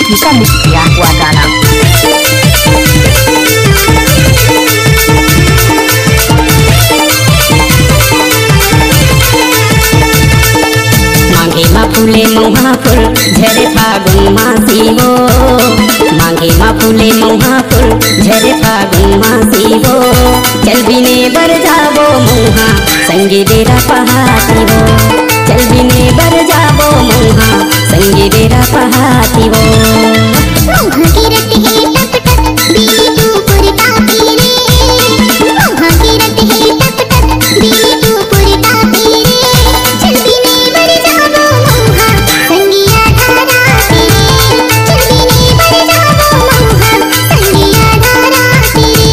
bisa miss किया हुआ गाना। मांगे मा फूले मौहा फूल झरे फागुन मासी हो, मांगे मा फूले मौहा फूल झरे फागुन मासी हो, चल बिने बर जाबो मौहा संगे डेरा पहाती हो, चल बिने बर जाबो मौहा संगे डेरा पहाती हो। मौहा की रट है टप टप बीली तू पुरताती रे, मौहा की रट है टप टप बीली तू पुरताती रे, चल बिने बर जाबो मौहा संगिया धाराती रे, चल बिने बर जाबो मौहा संगिया धाराती रे।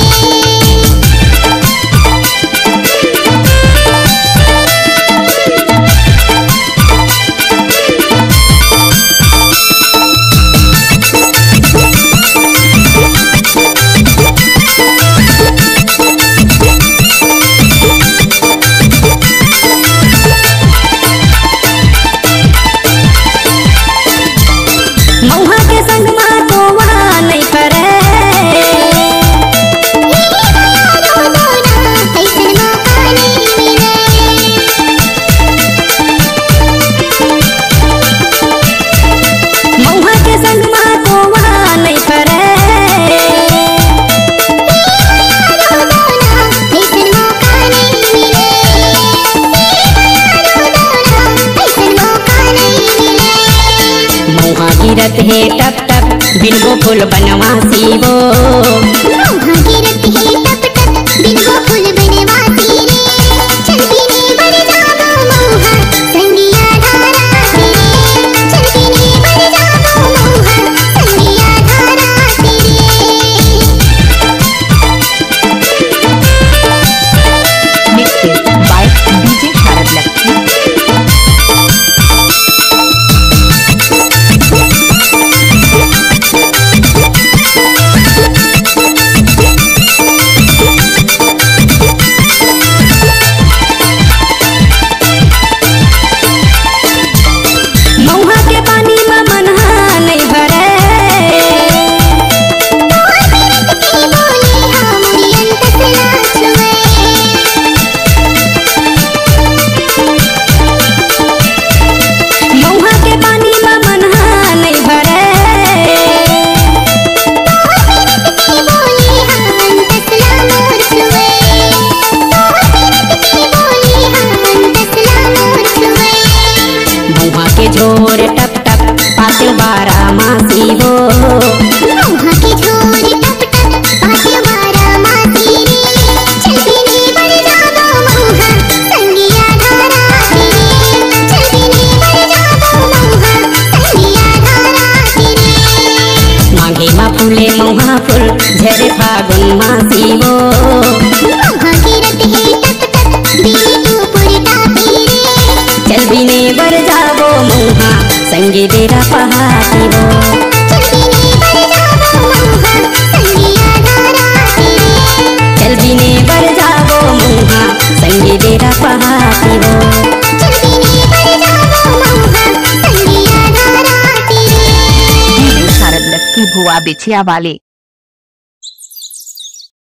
मौहा के संग माँ को वहाँ नहीं करे, मौहा के संग माँ को वहाँ नहीं करे, मौहा गिरत है टप टप बिन फूल बनवासी हो, मौहा की रट है टप टप बिन वो फूल बनवासी रे, चल बिने बर जाबो मौहा संगिया धाराती रे, चल बिने बर जाबो मौहा संगिया धाराती रे। Mixing by DJ Sharad Lucky. मौहा के पानी में मनहा नहीं भरे, मौहा के पानी में मनहा नहीं भरे, मौहा के झोर टप टप पाते बारा मासी हो, मौहा की झोर टप टप पाते बारा मासी रे, चल बिने बर जाबो मौहा संगिया धाराती रे, चल बिने बर जाबो मौहा संगिया धाराती रे। मांगे मा फूले मौहा फूल झरे फागुन मासी हो, मौहा की रट है टप टप बीली तू पुरताती रे, चल बिने बर जाबो मौहा संगे डेरा पहाती हो, चल बिने बर जाबो मौहा संगिया धाराती रे, चल बिने बर जाबो मौहा संगे डेरा पहाती हो। चल बिने बर जाबो मौहा संगिया धाराती रे। डीजे शारद लक्की भुआ बिछिया वाले।